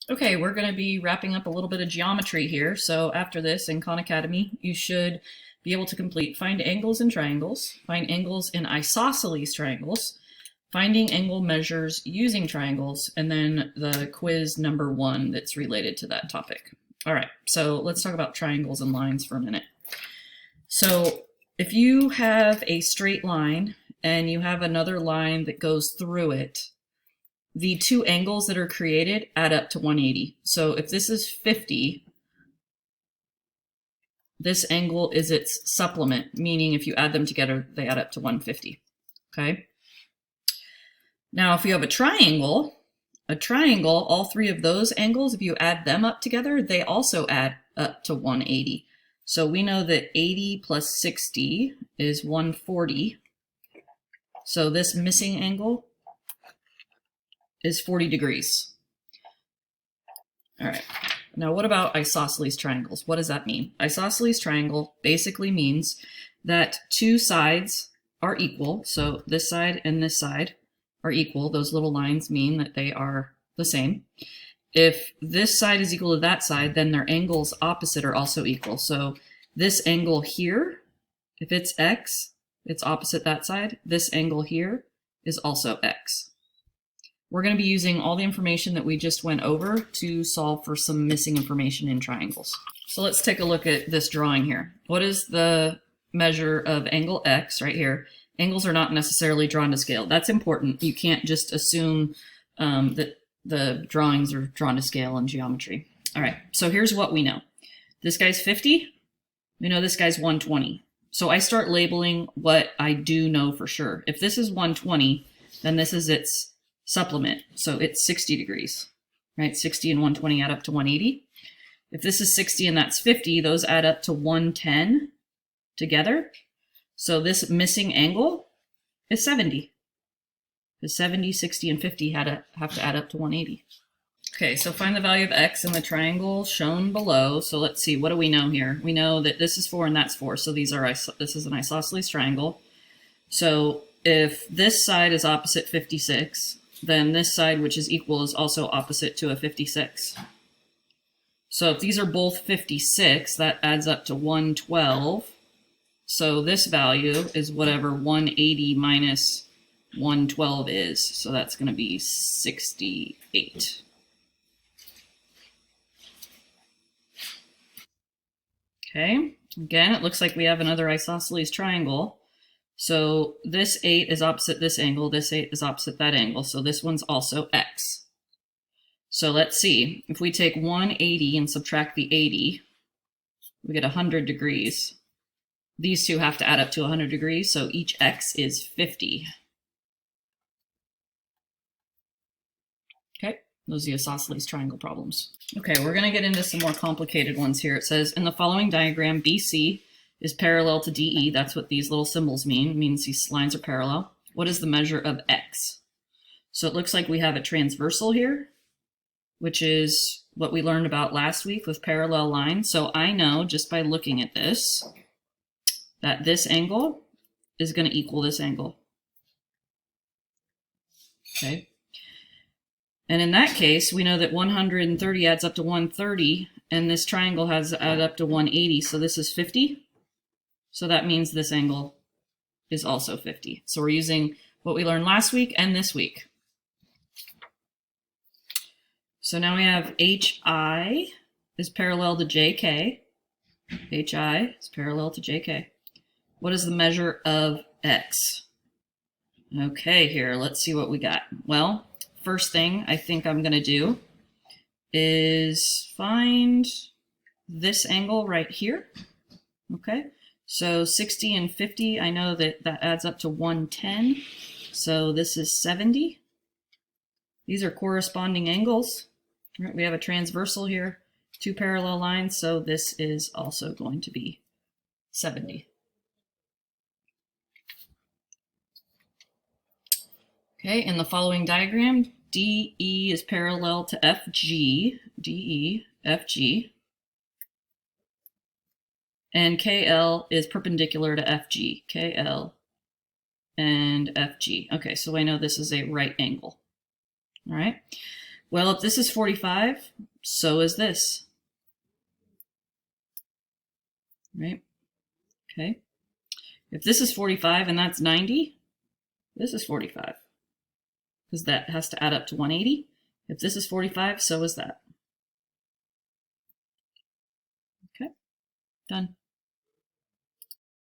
Okay, we're going to be wrapping up a little bit of geometry here. So after this in Khan Academy, you should be able to complete find angles in triangles, find angles in isosceles triangles, finding angle measures using triangles, and then the quiz number 1 that's related to that topic. All right, so let's talk about triangles and lines for a minute. So if you have a straight line and you have another line that goes through it, the two angles that are created add up to 180. So if this is 50, this angle is its supplement, meaning if you add them together, they add up to 150. Okay. Now, if you have a triangle, all three of those angles, if you add them up together, they also add up to 180. So we know that 80 plus 60 is 140. So this missing angle is 40 degrees. All right. Now, what about isosceles triangles? What does that mean? Isosceles triangle basically means that two sides are equal. So this side and this side are equal. Those little lines mean that they are the same. If this side is equal to that side, then their angles opposite are also equal. So this angle here, if it's x, it's opposite that side. This angle here is also x. We're going to be using all the information that we just went over to solve for some missing information in triangles. So let's take a look at this drawing here. What is the measure of angle x right here? Angles are not necessarily drawn to scale. That's important. You can't just assume that the drawings are drawn to scale in geometry. All right, so here's what we know. This guy's 50. We know this guy's 120. So I start labeling what I do know for sure. If this is 120, then this is its supplement. So it's 60 degrees, right? 60 and 120 add up to 180. If this is 60 and that's 50, those add up to 110 together. So this missing angle is 70. Because 70, 60, and 50 have to add up to 180. Okay, so find the value of x in the triangle shown below. So let's see, what do we know here? We know that this is 4 and that's 4. So this is an isosceles triangle. So if this side is opposite 56, then this side, which is equal, is also opposite to a 56. So if these are both 56, that adds up to 112. So this value is whatever 180 minus 112 is. So that's going to be 68. Okay, again, it looks like we have another isosceles triangle. So this 8 is opposite this angle, this 8 is opposite that angle, so this one's also x. So let's see, if we take 180 and subtract the 80, we get 100 degrees. These two have to add up to 100 degrees, so each x is 50. Okay, those are the isosceles triangle problems. Okay, we're going to get into some more complicated ones here. It says, in the following diagram, BC is parallel to DE. That's what these little symbols mean. It means these lines are parallel. What is the measure of x? So it looks like we have a transversal here, which is what we learned about last week with parallel lines. So I know just by looking at this that this angle is going to equal this angle. Okay. And in that case, we know that 130 adds up to 130, and this triangle has added up to 180. So this is 50. So that means this angle is also 50. So we're using what we learned last week and this week. So now we have HI is parallel to JK. HI is parallel to JK. What is the measure of X? Okay, here, let's see what we got. Well, first thing I think I'm going to do is find this angle right here. Okay. So 60 and 50, I know that that adds up to 110. So this is 70. These are corresponding angles. Right, we have a transversal here, two parallel lines, so this is also going to be 70. Okay, in the following diagram, DE is parallel to FG, DE, FG. And KL is perpendicular to FG, KL and FG. Okay, so I know this is a right angle. All right. Well, if this is 45, so is this. Right? Okay. If this is 45 and that's 90, this is 45. Because that has to add up to 180. If this is 45, so is that. Okay, done.